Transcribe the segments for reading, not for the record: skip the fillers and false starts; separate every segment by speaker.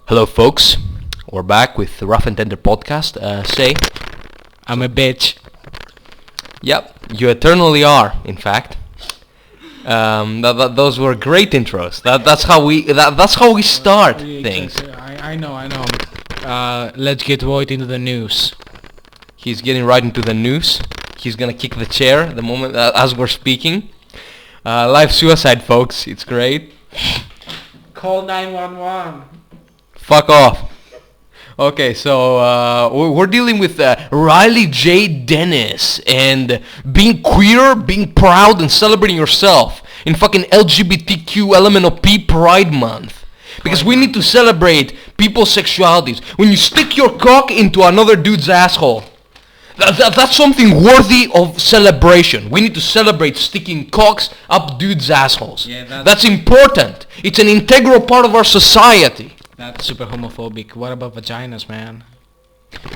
Speaker 1: Hello, folks. We're back with the Rough and Tender podcast. Say,
Speaker 2: I'm a bitch.
Speaker 1: yep, you eternally are. In fact, those were great intros. That's how we start things.
Speaker 2: I know. Let's get right into the news.
Speaker 1: He's getting right into the news. He's gonna kick the chair the moment as we're speaking. Live suicide, folks. It's great.
Speaker 2: Call 911.
Speaker 1: Fuck off. Okay, so we're dealing with Riley J. Dennis and being queer, being proud, and celebrating yourself in fucking LGBTQ LMNOP Pride Month. Because we need to celebrate people's sexualities. When you stick your cock into another dude's asshole, that's something worthy of celebration. We need to celebrate sticking cocks up dudes' assholes.
Speaker 2: Yeah,
Speaker 1: that's important. It's an integral part of our society.
Speaker 2: That's super homophobic. What about vaginas, man?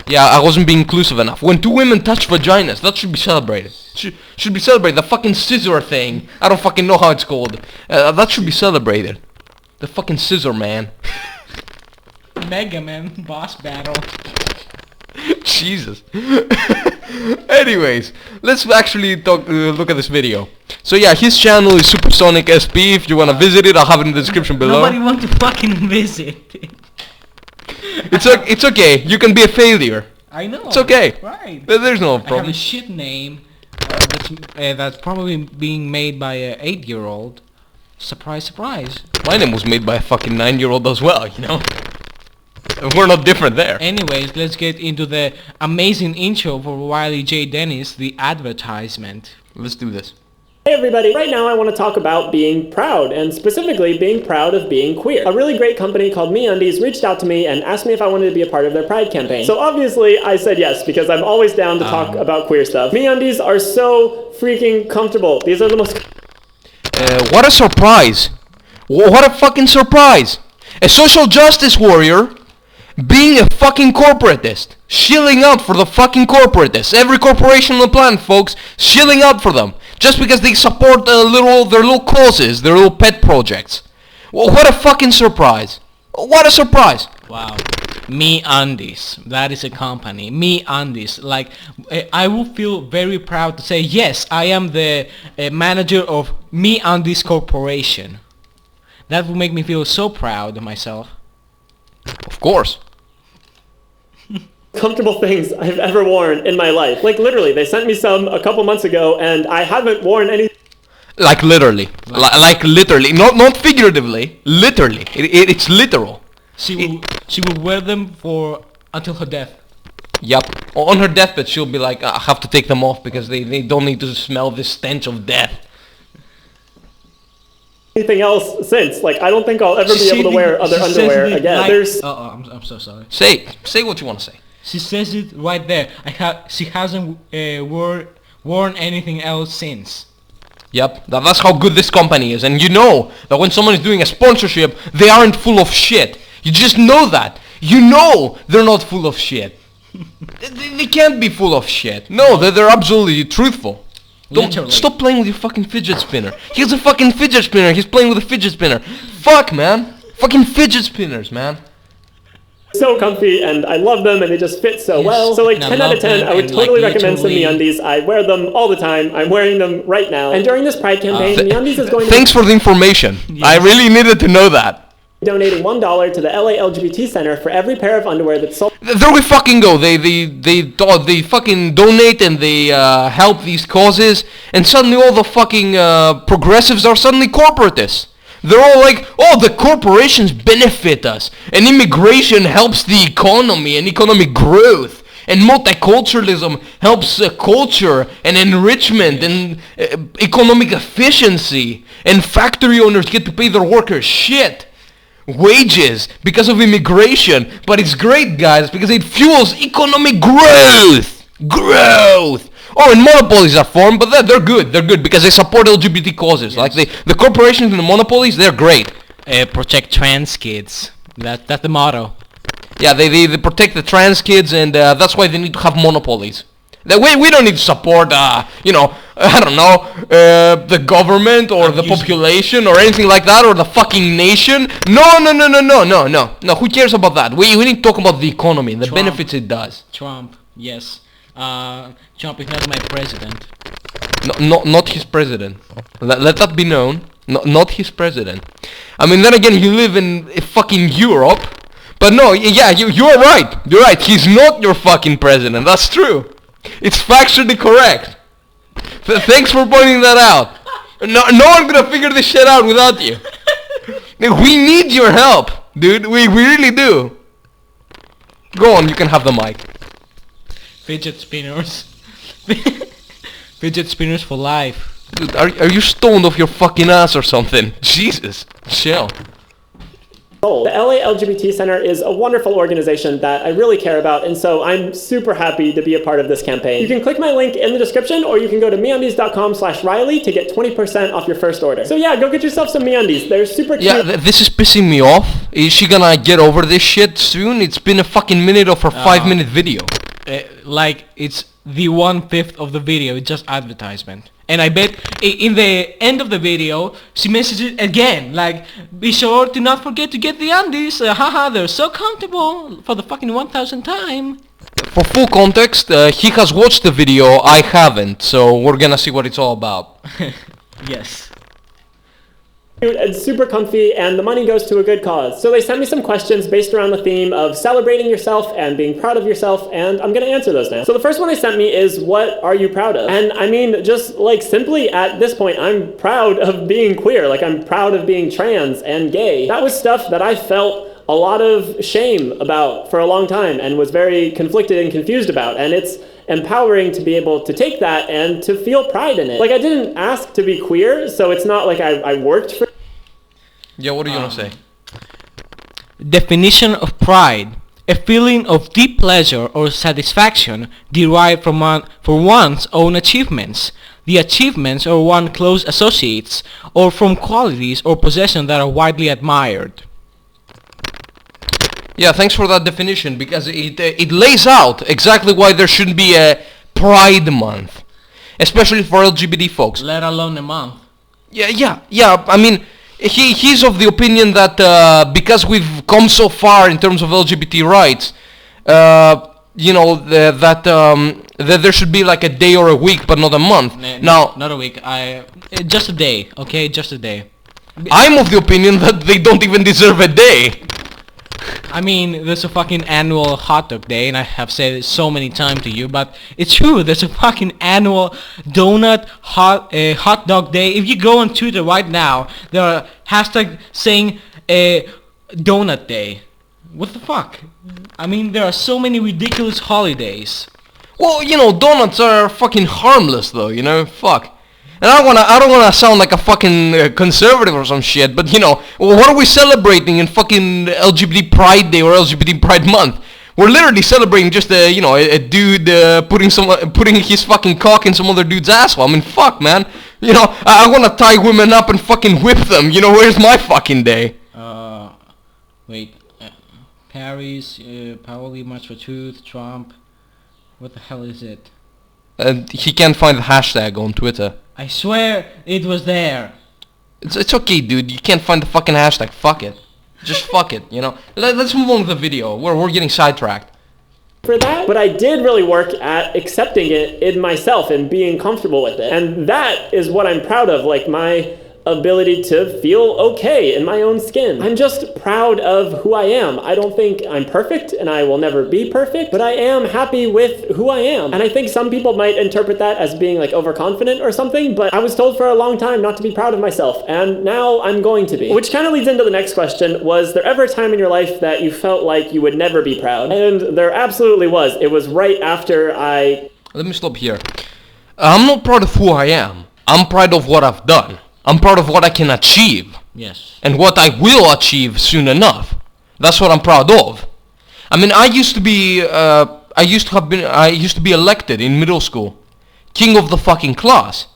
Speaker 1: Yeah, I wasn't being inclusive enough. When two women touch vaginas, that should be celebrated. Should be celebrated. The fucking scissor thing. I don't fucking know how it's called. That should be celebrated. The fucking scissor man.
Speaker 2: Mega Man boss battle.
Speaker 1: Jesus. Anyways, let's actually look at this video. So yeah, his channel is Supersonic SP. If you wanna visit it, I'll have it in the description below.
Speaker 2: Nobody wants to fucking visit.
Speaker 1: It's okay. You can be a failure.
Speaker 2: I know.
Speaker 1: It's okay.
Speaker 2: Right.
Speaker 1: There's no
Speaker 2: I have
Speaker 1: problem.
Speaker 2: a shit name that's probably being made by a 8-year-old. Surprise, surprise.
Speaker 1: My name was made by a fucking 9-year-old as well, you know? We're not different there.
Speaker 2: Anyways, let's get into the amazing intro for Riley J. Dennis, the advertisement.
Speaker 1: Let's do this.
Speaker 3: Hey everybody, right now I want to talk about being proud, and specifically being proud of being queer. A really great company called MeUndies reached out to me and asked me if I wanted to be a part of their Pride campaign. So obviously I said yes, because I'm always down to talk about queer stuff. MeUndies are so freaking comfortable. These are the most...
Speaker 1: What a surprise. What a fucking surprise. A social justice warrior being a fucking corporatist. Shilling out for the fucking corporatists. Every corporation on the planet, folks, shilling out for them. Just because they support their little causes, their little pet projects. Well, what a fucking surprise. What a surprise.
Speaker 2: Wow. MeUndies. That is a company. MeUndies. Like, I will feel very proud to say, yes, I am the manager of MeUndies Corporation. That will make me feel so proud of myself.
Speaker 1: Of course.
Speaker 3: comfortable things I've ever worn in my life. Like literally, they sent me some a couple months ago and I haven't worn any.
Speaker 1: Like literally. Like literally. Not figuratively. Literally. It's literal.
Speaker 2: She will wear them for until her death.
Speaker 1: Yup. On her deathbed she'll be like, I have to take them off because they don't need to smell this stench of death.
Speaker 3: Anything else since. Like, I don't think I'll ever be able to wear other underwear again.
Speaker 2: Like,
Speaker 3: There's...
Speaker 2: I'm so sorry.
Speaker 1: Say what you want to say.
Speaker 2: She says it right there. She hasn't worn anything else since.
Speaker 1: Yep, that's how good this company is. And you know that when someone is doing a sponsorship, they aren't full of shit. You just know that. You know they're not full of shit. they can't be full of shit. No, they're absolutely truthful. Don't stop playing with your fucking fidget spinner. He has a fucking fidget spinner. He's playing with a fidget spinner. Fuck, man. Fucking fidget spinners, man.
Speaker 3: So comfy, and I love them, and they just fit so well. So like 10 out of 10, I would totally recommend some MeUndies. I wear them all the time. I'm wearing them right now. And during this Pride campaign, MeUndies is going to...
Speaker 1: Thanks for the information. Yes. I really needed to know that.
Speaker 3: Donating $1 to the LA LGBT Center for every pair of underwear that's sold.
Speaker 1: There we fucking go. They fucking donate and they help these causes, and suddenly all the fucking progressives are suddenly corporatists. They're all like, oh, the corporations benefit us, and immigration helps the economy and economic growth, and multiculturalism helps culture and enrichment and economic efficiency, and factory owners get to pay their workers wages because of immigration. But it's great, guys, because it fuels economic growth. Oh, and monopolies are formed, but they're good. They're good because they support LGBT causes. Yes. Like the corporations and the monopolies, they're great.
Speaker 2: Protect trans kids. That's the motto.
Speaker 1: Yeah, they protect the trans kids, and that's why they need to have monopolies. That we don't need to support, you know, I don't know, the government or the population or anything like that, or the fucking nation. No. Who cares about that? We need to talk about the economy, the benefits it does.
Speaker 2: Trump, yes. Trump is not my president.
Speaker 1: No, not his president. Let that be known. Not his president. I mean, then again, you live in fucking Europe. But no, yeah, you're right. You're right. He's not your fucking president. That's true. It's factually correct. Thanks for pointing that out. No one's gonna figure this shit out without you. We need your help, dude. We really do. Go on, you can have the mic.
Speaker 2: Fidget spinners. Fidget spinners for life.
Speaker 1: Dude, are you stoned off your fucking ass or something? Jesus, chill.
Speaker 3: The LA LGBT Center is a wonderful organization that I really care about, and so I'm super happy to be a part of this campaign. You can click my link in the description, or you can go to meundies.com/Riley to get 20% off your first order. So yeah, go get yourself some meundies. They're super cute.
Speaker 1: Yeah, this is pissing me off. Is she gonna get over this shit soon? It's been a fucking minute of her 5-minute video.
Speaker 2: Like, it's the 1/5 of the video, it's just advertisement. And I bet in the end of the video, she messages again, like, be sure to not forget to get the undies, haha, they're so comfortable, for the fucking 1000th time.
Speaker 1: For full context, he has watched the video, I haven't, so we're gonna see what it's all about.
Speaker 2: Yes.
Speaker 3: It's super comfy, and the money goes to a good cause. So they sent me some questions based around the theme of celebrating yourself and being proud of yourself, and I'm gonna answer those now. So the first one they sent me is, what are you proud of? And I mean, just like simply at this point, I'm proud of being queer. Like, I'm proud of being trans and gay. That was stuff that I felt a lot of shame about for a long time and was very conflicted and confused about, and it's empowering to be able to take that and to feel pride in it. Like, I didn't ask to be queer, so it's not like I worked for.
Speaker 1: Yeah, what are you gonna say?
Speaker 2: Definition of pride: a feeling of deep pleasure or satisfaction derived from one's own achievements, the achievements of one's close associates, or from qualities or possessions that are widely admired.
Speaker 1: Yeah, thanks for that definition, because it lays out exactly why there shouldn't be a Pride Month, especially for LGBT folks.
Speaker 2: Let alone a month.
Speaker 1: Yeah. I mean, he's of the opinion that because we've come so far in terms of LGBT rights, you know, that there should be like a day or a week, but not a month. Now,
Speaker 2: not a week. Just a day. Okay, just a day.
Speaker 1: I'm of the opinion that they don't even deserve a day.
Speaker 2: I mean, there's a fucking annual hot dog day, and I have said it so many times to you, but it's true. There's a fucking annual donut hot dog day. If you go on Twitter right now, there are hashtags saying donut day. What the fuck? I mean, there are so many ridiculous holidays.
Speaker 1: Well, you know, donuts are fucking harmless, though. You know, fuck. And I don't wanna sound like a fucking conservative or some shit, but you know, what are we celebrating in fucking LGBT Pride Day or LGBT Pride Month? We're literally celebrating just a dude putting his fucking cock in some other dude's asshole. I mean, fuck, man. You know, I wanna tie women up and fucking whip them. You know, where's my fucking day?
Speaker 2: Wait, Paris, probably March for Truth, Trump. What the hell is it?
Speaker 1: He can't find the hashtag on Twitter.
Speaker 2: I swear it was there.
Speaker 1: It's okay, dude. You can't find the fucking hashtag. Fuck it. Just fuck it, you know. Let's move on with the video. We're getting sidetracked.
Speaker 3: For that, but I did really work at accepting it in myself and being comfortable with it. And that is what I'm proud of, like my ability to feel okay in my own skin. I'm just proud of who I am. I don't think I'm perfect, and I will never be perfect, but I am happy with who I am. And I think some people might interpret that as being like overconfident or something, but I was told for a long time not to be proud of myself, and now I'm going to be. Which kind of leads into the next question: was there ever a time in your life that you felt like you would never be proud? And there absolutely was. It was right after I...
Speaker 1: Let me stop here. I'm not proud of who I am. I'm proud of what I've done. I'm proud of what I can achieve.
Speaker 2: Yes.
Speaker 1: And what I will achieve soon enough. That's what I'm proud of. I mean, I used to be elected in middle school, king of the fucking class.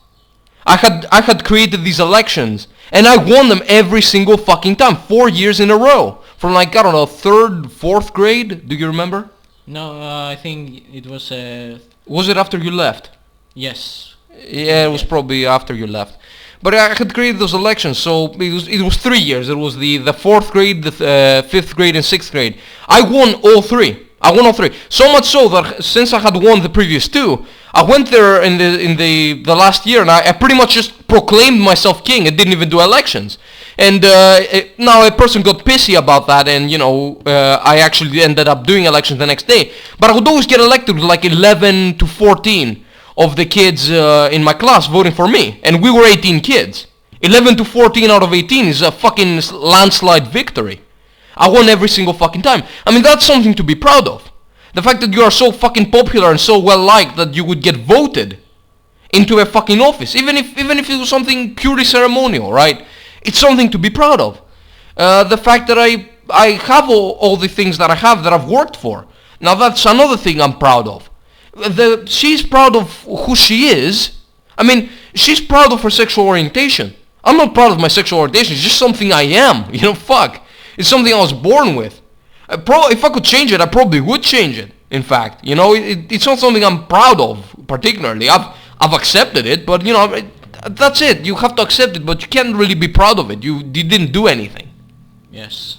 Speaker 1: I had created these elections, and I won them every single fucking time, 4 years in a row, from like, I don't know, 3rd, 4th grade. Do you remember?
Speaker 2: No, I think it was
Speaker 1: Was it after you left?
Speaker 2: Yes.
Speaker 1: Yeah, it was probably after you left. But I had created those elections, so it was 3 years. It was the 4th grade, the 5th grade, and 6th grade. I won all three. So much so that since I had won the previous 2, I went there in the last year, and I pretty much just proclaimed myself king. I didn't even do elections. And now a person got pissy about that, and I actually ended up doing elections the next day. But I would always get elected with like 11 to 14 of the kids in my class voting for me, and we were 18 kids. 11 to 14 out of 18 is a fucking landslide victory. I won every single fucking time. I mean, that's something to be proud of. The fact that you are so fucking popular and so well liked that you would get voted into a fucking office, even if it was something purely ceremonial, right? It's something to be proud of. The fact that I have all the things that I have that I've worked for. Now that's another thing I'm proud of. She's proud of who she is. I mean, she's proud of her sexual orientation. I'm not proud of my sexual orientation. It's just something I am. Fuck. It's something I was born with. If I could change it, I probably would change it. In fact, it's not something I'm proud of particularly. I've accepted it, but that's it. You have to accept it, but you can't really be proud of it. You didn't do anything.
Speaker 2: Yes.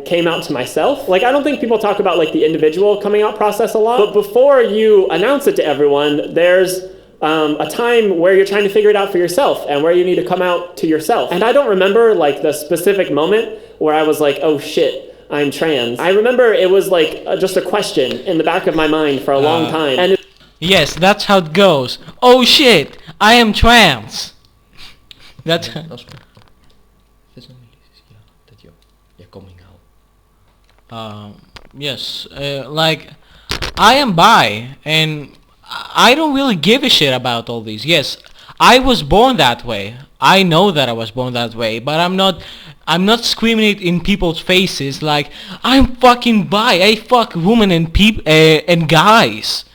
Speaker 3: Came out to myself. Like, I don't think people talk about like the individual coming out process a lot, but before you announce it to everyone, there's a time where you're trying to figure it out for yourself and where you need to come out to yourself. And I don't remember like the specific moment where I was like, oh shit, I'm trans. I remember it was like just a question in the back of my mind for a long time. And
Speaker 2: yes, that's how it goes. Oh shit, I am trans. That's
Speaker 1: coming out.
Speaker 2: Yes, like I am bi, and I don't really give a shit about all these. Yes, I was born that way. I know that I was born that way, but I'm not screaming it in people's faces like I'm fucking bi. I fuck women and guys.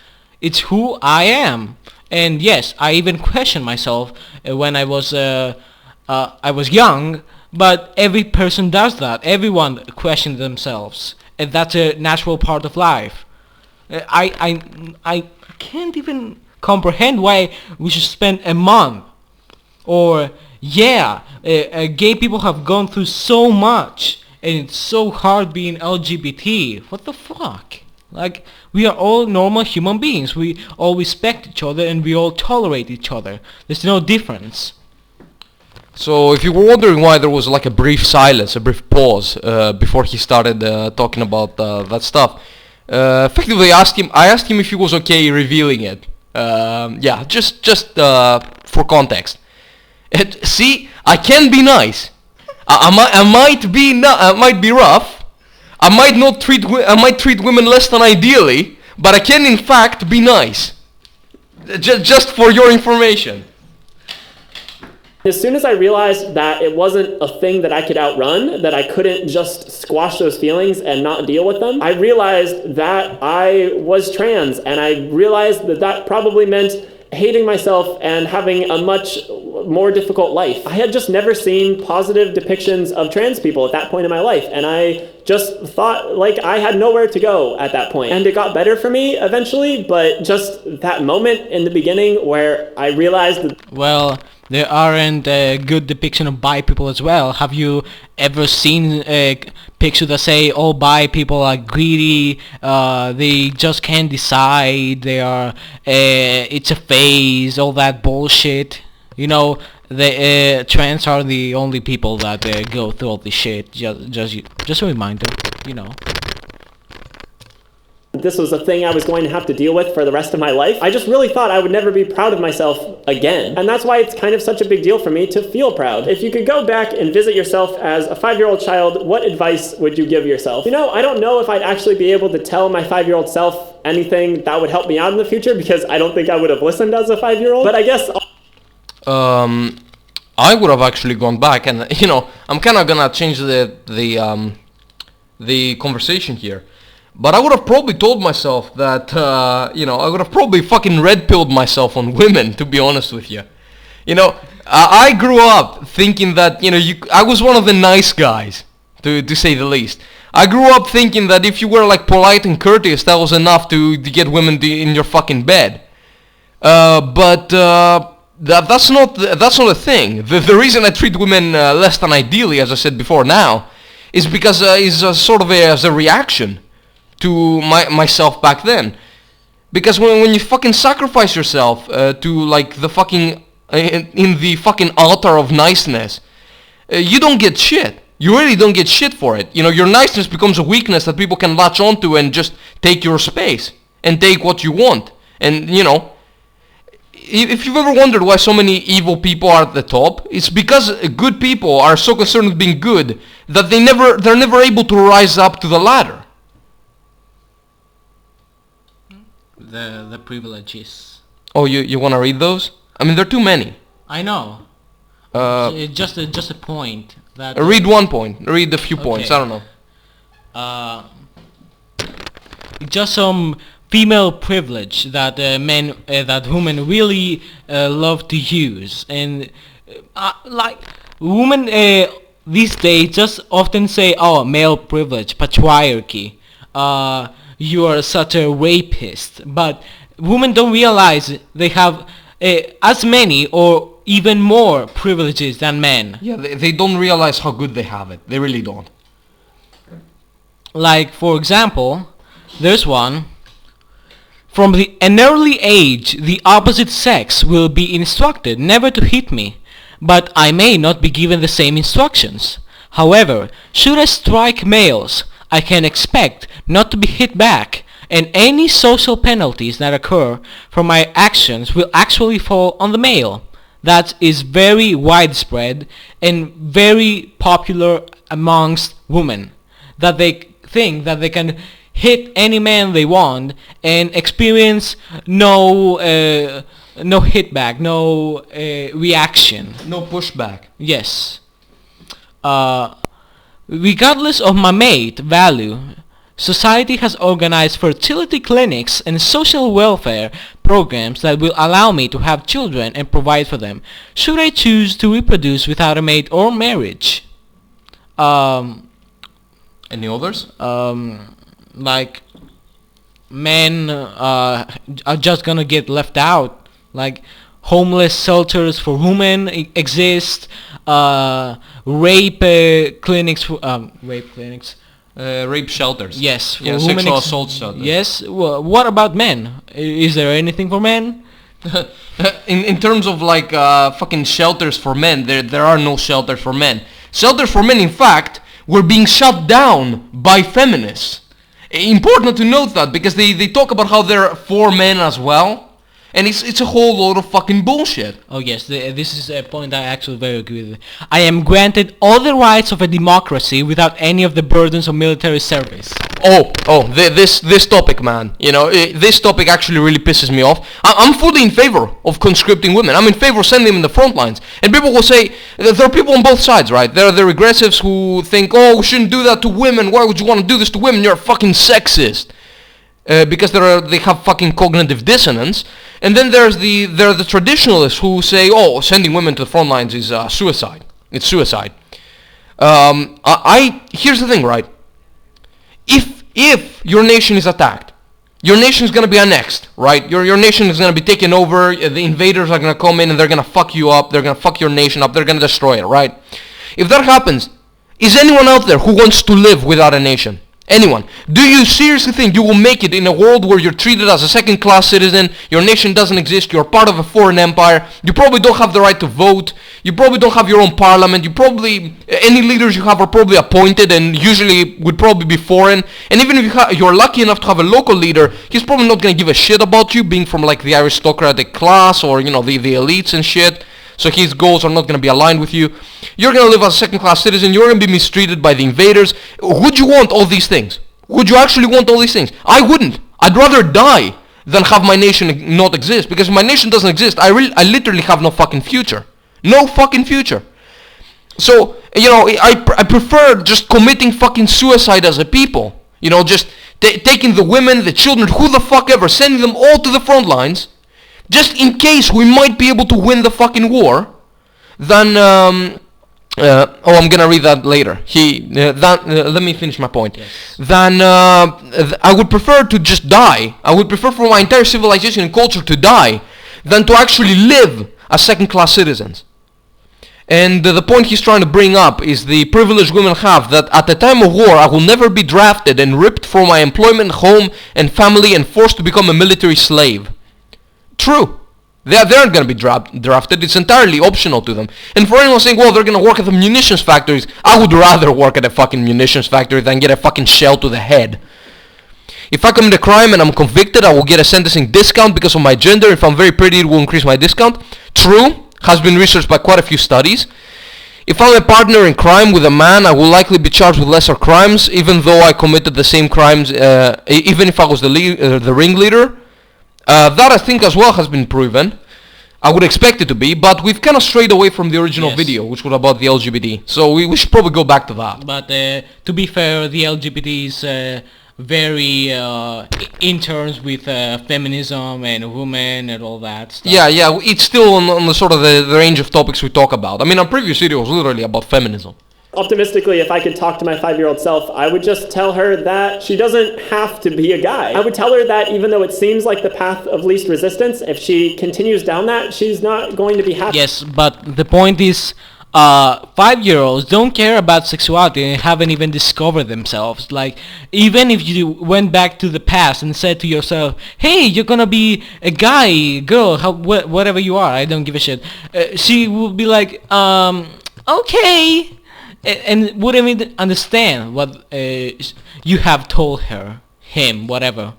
Speaker 2: It's who I am. And yes, I even questioned myself when I was young. But every person does that. Everyone questions themselves, and that's a natural part of life. I can't even comprehend why we should spend a month. Or gay people have gone through so much, and it's so hard being LGBT. What the fuck? Like, we are all normal human beings. We all respect each other, and we all tolerate each other. There's no difference.
Speaker 1: So if you were wondering why there was like a brief silence, a brief pause before he started talking about that stuff, effectively I asked him if he was okay revealing it. Just for context. See, I can be nice. I might be rough. I might treat women less than ideally, but I can in fact be nice. Just for your information.
Speaker 3: As soon as I realized that it wasn't a thing that I could outrun, that I couldn't just squash those feelings and not deal with them, I realized that I was trans, and I realized that that probably meant hating myself and having a much more difficult life. I had just never seen positive depictions of trans people at that point in my life, and I just thought like I had nowhere to go at that point. And it got better for me eventually, but just that moment in the beginning where I realized that...
Speaker 2: Well, there aren't a good depiction of bi people as well. Have you ever seen a picture that say all bi people are greedy, they just can't decide, they are, it's a phase, all that bullshit? The trans are the only people that go through all this shit. Just a reminder,
Speaker 3: This was a thing I was going to have to deal with for the rest of my life. I just really thought I would never be proud of myself again. And that's why it's kind of such a big deal for me to feel proud. If you could go back and visit yourself as a 5-year-old child, what advice would you give yourself? I don't know if I'd actually be able to tell my 5-year-old self anything that would help me out in the future, because I don't think I would have listened as a 5-year-old. But I guess...
Speaker 1: I would have actually gone back, and I'm kind of gonna change the conversation here. But I would have probably told myself that, I would have probably fucking red-pilled myself on women, to be honest with you. I grew up thinking that, I was one of the nice guys, to say the least. I grew up thinking that if you were like polite and courteous, that was enough to get women in your fucking bed. But that's not a thing. The reason I treat women less than ideally, as I said before now, is because sort of as a reaction to myself back then. Because when you fucking sacrifice yourself to like the fucking in the fucking altar of niceness, you don't get shit. You really don't get shit for it. You know, your niceness becomes a weakness that people can latch onto and just take your space and take what you want. And you know, if you've ever wondered why so many evil people are at the top, it's because good people are so concerned with being good that they're never able to rise up to the ladder.
Speaker 2: The privileges.
Speaker 1: Oh, you want to read those? I mean, there are too many.
Speaker 2: I know. Just a point that.
Speaker 1: Read one point. Read a few points. I don't know.
Speaker 2: Just some female privilege that that women really love to use, and like women these days just often say, "Oh, male privilege, patriarchy. You are such a rapist," but women don't realize they have as many or even more privileges than men.
Speaker 1: Yeah, they don't realize how good they have it. They really don't.
Speaker 2: Like, for example, there's one. From an early age, the opposite sex will be instructed never to hit me, but I may not be given the same instructions. However, should I strike males, I can expect not to be hit back, and any social penalties that occur from my actions will actually fall on the male. That is very widespread and very popular amongst women, that they think that they can hit any man they want and experience no hitback, no reaction.
Speaker 1: No pushback.
Speaker 2: Yes. Regardless of my mate value, society has organized fertility clinics and social welfare programs that will allow me to have children and provide for them, should I choose to reproduce without a mate or marriage.
Speaker 1: Any others?
Speaker 2: Like, men are just gonna get left out. Like, homeless shelters for women exist. Rape clinics for
Speaker 1: Rape shelters.
Speaker 2: yes, for
Speaker 1: Yeah,
Speaker 2: women
Speaker 1: sexual assault shelters.
Speaker 2: Yes. Well, what about men? Is there anything for men?
Speaker 1: in terms of like fucking shelters for men, there are no shelters for men. Shelters for men, in fact, were being shut down by feminists. Important to note that, because they talk about how they're for men as well, and it's a whole load of fucking bullshit.
Speaker 2: Oh yes, this is a point I actually very agree with. I am granted all the rights of a democracy without any of the burdens of military service.
Speaker 1: This topic, man. You know, this topic actually really pisses me off. I'm fully in favor of conscripting women. I'm in favor of sending them in the front lines. And people will say, there are people on both sides, right? There are the regressives who think, oh, we shouldn't do that to women. Why would you want to do this to women? You're a fucking sexist. Because they have fucking cognitive dissonance. And then there are the traditionalists who say, oh, sending women to the front lines is suicide. It's suicide. Here's the thing, right? If your nation is attacked, your nation is gonna be annexed, right? Your nation is gonna be taken over. The invaders are gonna come in and they're gonna fuck you up. They're gonna fuck your nation up. They're gonna destroy it, right? If that happens, is anyone out there who wants to live without a nation? Anyone? Do you seriously think you will make it in a world where you're treated as a second-class citizen, your nation doesn't exist, you're part of a foreign empire, you probably don't have the right to vote, you probably don't have your own parliament, any leaders you have are probably appointed and usually would probably be foreign, and even if you're lucky enough to have a local leader, he's probably not going to give a shit about you being from like the aristocratic class or, you know, the elites and shit. So his goals are not going to be aligned with you. You're going to live as a second-class citizen. You're going to be mistreated by the invaders. Would you want all these things? Would you actually want all these things? I wouldn't. I'd rather die than have my nation not exist. Because if my nation doesn't exist, I literally have no fucking future. No fucking future. So, you know, I prefer just committing fucking suicide as a people. You know, just taking the women, the children, who the fuck ever, sending them all to the front lines, just in case we might be able to win the fucking war, than I'm gonna read that later. Let me finish my point.
Speaker 2: Yes.
Speaker 1: Then I would prefer to just die. I would prefer for my entire civilization and culture to die than to actually live as second-class citizens. And the point he's trying to bring up is the privilege women have, that at the time of war I will never be drafted and ripped from my employment, home and family and forced to become a military slave. True. They aren't going to be drafted. It's entirely optional to them. And for anyone saying, well, they're going to work at the munitions factories, I would rather work at a fucking munitions factory than get a fucking shell to the head. If I commit a crime and I'm convicted, I will get a sentencing discount because of my gender. If I'm very pretty, it will increase my discount. True. Has been researched by quite a few studies. If I'm a partner in crime with a man, I will likely be charged with lesser crimes, even though I committed the same crimes, even if I was the ringleader. That I think as well has been proven. I would expect it to be, but we've kind of strayed away from the original video, which was about the LGBT. So we should probably go back to that.
Speaker 2: But to be fair, the LGBT is very in terms with feminism and women and all that stuff.
Speaker 1: Yeah, it's still on the sort of the range of topics we talk about. I mean, our previous video was literally about feminism.
Speaker 3: Optimistically, if I could talk to my 5-year-old self, I would just tell her that she doesn't have to be a guy. I would tell her that even though it seems like the path of least resistance, if she continues down that, she's not going to be happy.
Speaker 2: Yes, but the point is, 5-year-olds don't care about sexuality and haven't even discovered themselves. Like, even if you went back to the past and said to yourself, hey, you're gonna be a guy, girl, whatever you are, I don't give a shit, she would be like, okay, and wouldn't even understand what you have told her, him, whatever.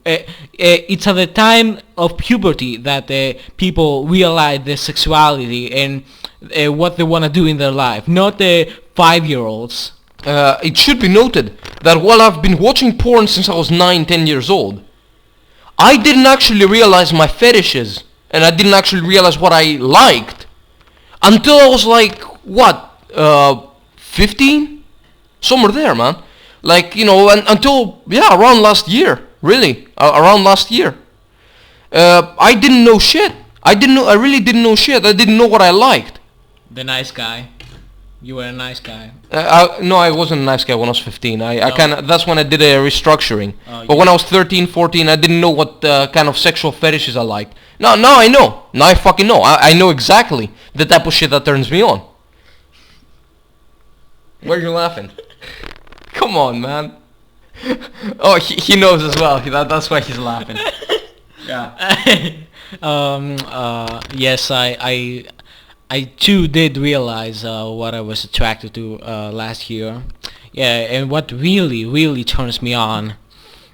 Speaker 2: It's at the time of puberty that people realize their sexuality and what they want to do in their life, not the 5-year-olds.
Speaker 1: It should be noted that while I've been watching porn since I was 9-10 years old, I didn't actually realize my fetishes, and I didn't actually realize what I liked until I was like, what, 15? Somewhere there, man. Like, you know, until, yeah, around last year. Really, around last year. I didn't know shit. I really didn't know shit. I didn't know what I liked.
Speaker 2: The nice guy. You were a nice guy.
Speaker 1: No, I wasn't a nice guy when I was 15. That's when I did a restructuring. But when I was 13, 14, I didn't know what kind of sexual fetishes I liked. Now I know. Now I fucking know. I know exactly the type of shit that turns me on. Why are you laughing? Come on, man. Oh, he knows as well. That's why he's laughing. Yeah.
Speaker 2: Yes, I too did realize what I was attracted to last year. Yeah, and what really turns me on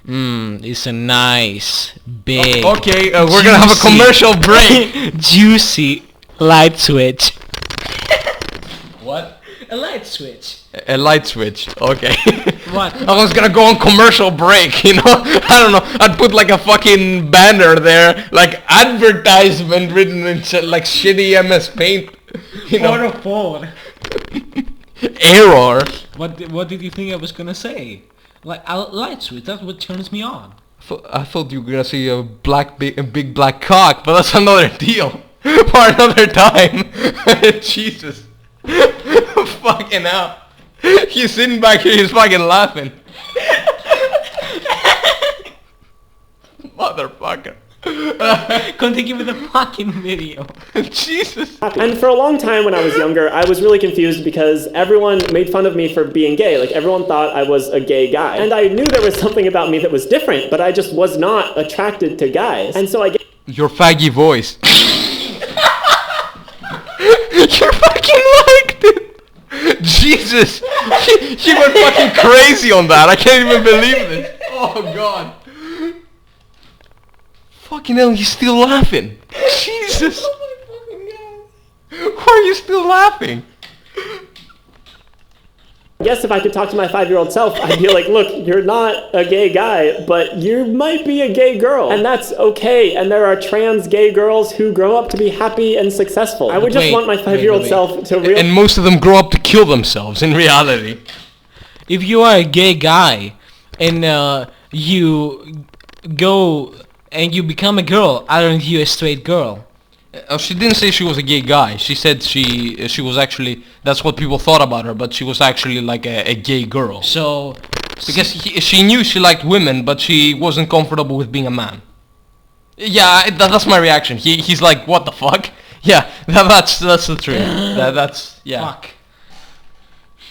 Speaker 2: is a nice, big,
Speaker 1: okay, we're gonna have a commercial break.
Speaker 2: Juicy light switch.
Speaker 1: What?
Speaker 2: A light switch.
Speaker 1: A light switch. Okay.
Speaker 2: What?
Speaker 1: I was gonna go on commercial break, you know? I don't know. I'd put like a fucking banner there, like advertisement written in like shitty MS Paint. You know?
Speaker 2: 404.
Speaker 1: Error.
Speaker 2: What did you think I was gonna say? Like a light switch. That's what turns me on.
Speaker 1: I thought you were gonna see a big black cock, but that's another deal for another time. Jesus. Fucking hell. He's sitting back here, he's fucking laughing. Motherfucker.
Speaker 2: Continue with the fucking video.
Speaker 1: Jesus.
Speaker 3: And for a long time when I was younger, I was really confused because everyone made fun of me for being gay. Like, everyone thought I was a gay guy. And I knew there was something about me that was different, but I just was not attracted to guys. And so I get...
Speaker 1: Your faggy voice. You fucking liked it. Jesus. He went fucking crazy on that. I can't even believe this. Oh god. Fucking hell, he's still laughing. Jesus. Oh my fucking god. Why are you still laughing?
Speaker 3: I guess if I could talk to my 5-year-old self, I'd be like, look, you're not a gay guy, but you might be a gay girl. And that's okay. And there are trans gay girls who grow up to be happy and successful. I would just want my 5-year-old self to realize...
Speaker 1: And most of them grow up to kill themselves in reality.
Speaker 2: If you are a gay guy and you go and you become a girl, aren't you a straight girl?
Speaker 1: She didn't say she was a gay guy. She said she was actually, that's what people thought about her, but she was actually like a gay girl.
Speaker 2: So
Speaker 1: Because she knew she liked women, but she wasn't comfortable with being a man. Yeah, that's my reaction. He's like, what the fuck? Yeah, that's the truth. That's yeah.
Speaker 2: fuck.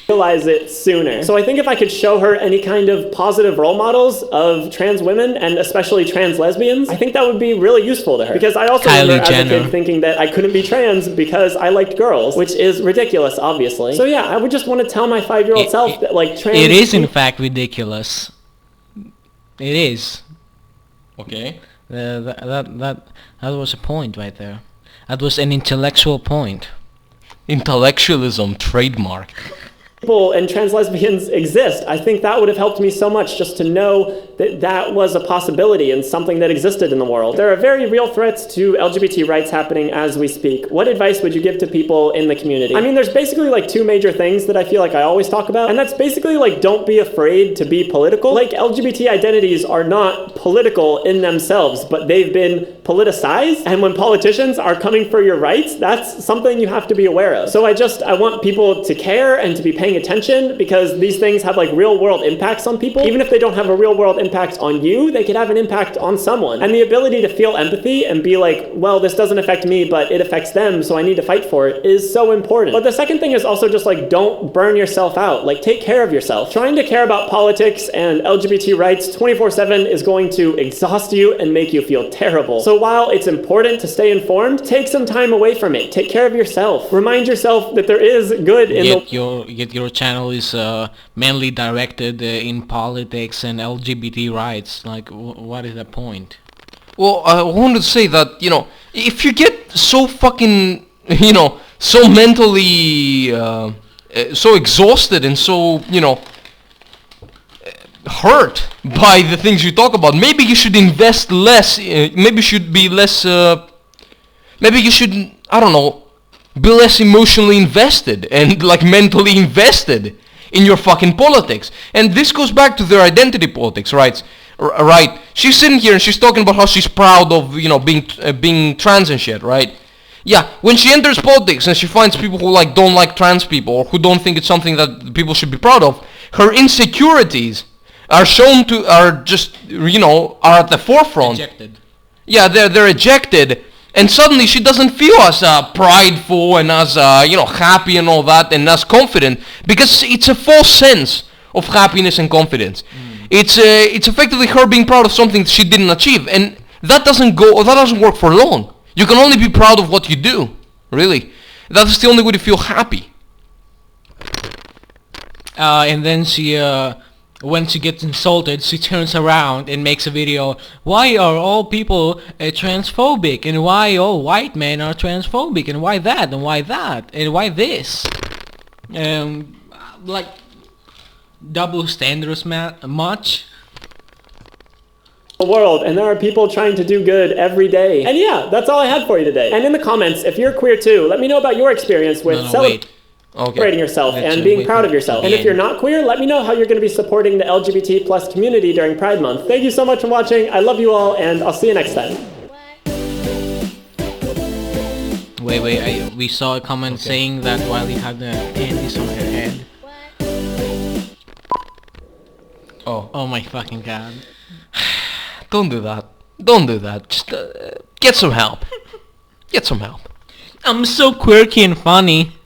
Speaker 3: Realize it sooner. So I think if I could show her any kind of positive role models of trans women and especially trans lesbians, I think that would be really useful to her. Because I also
Speaker 2: Kylie
Speaker 3: remember as a
Speaker 2: Jenner.
Speaker 3: kid thinking that I couldn't be trans because I liked girls, which is ridiculous, obviously. So yeah, I would just want to tell my 5-year-old self that like trans.
Speaker 2: It is in fact ridiculous. It is.
Speaker 1: Okay.
Speaker 2: That was a point right there. That was an intellectual point.
Speaker 1: Intellectualism trademark.
Speaker 3: People and trans lesbians exist. I think that would have helped me so much just to know that that was a possibility and something that existed in the world. There are very real threats to LGBT rights happening as we speak. What advice would you give to people in the community? I mean, there's basically like 2 major things that I feel like I always talk about, and that's basically like don't be afraid to be political. Like LGBT identities are not political in themselves, but they've been politicized, and when politicians are coming for your rights, that's something you have to be aware of. So I want people to care and to be paying attention, because these things have like real world impacts on people. Even if they don't have a real world impact on you, they could have an impact on someone. And the ability to feel empathy and be like, well, this doesn't affect me, but it affects them, so I need to fight for it, is so important. But the second thing is also just like, don't burn yourself out. Like, take care of yourself. Trying to care about politics and LGBT rights 24/7 is going to exhaust you and make you feel terrible. So while it's important to stay informed, take some time away from it. Take care of yourself. Remind yourself that there is good in
Speaker 2: Yet your channel is mainly directed in politics and LGBT rights. Like, what is the point?
Speaker 1: Well, I wanted to say that, you know, if you get so fucking, you know, so mentally, so exhausted and so, you know, hurt by the things you talk about, maybe you should invest less, maybe you should be less, maybe you should, I don't know, be less emotionally invested and like mentally invested in your fucking politics. And this goes back to their identity politics, right? Right. She's sitting here and she's talking about how she's proud of, you know, being trans and shit, right? Yeah, when she enters politics and she finds people who like don't like trans people or who don't think it's something that people should be proud of, her insecurities are just, you know, are at the forefront.
Speaker 2: Ejected.
Speaker 1: Yeah, they're ejected. And suddenly she doesn't feel as prideful and as, you know, happy and all that and as confident, because it's a false sense of happiness and confidence. It's effectively her being proud of something she didn't achieve, and that doesn't work for long. You can only be proud of what you do, really. That's the only way to feel happy.
Speaker 2: And then she, when she gets insulted, she turns around and makes a video. Why are all people transphobic? And why all white men are transphobic? And why that? And why that? And why this? Like, double standards much?
Speaker 3: the world, and there are people trying to do good every day. And yeah, that's all I had for you today. And in the comments, if you're queer too, let me know about your experience with celebrating yourself and being proud of yourself. And if you're not queer, let me know how you're going to be supporting the LGBT plus community during Pride Month. Thank you so much for watching. I love you all, and I'll see you next time.
Speaker 2: Wait, we saw a comment saying that Wiley had the panties on her head. Oh my fucking god.
Speaker 1: Don't do that. Don't do that. Just get some help. Get some help.
Speaker 2: I'm so quirky and funny.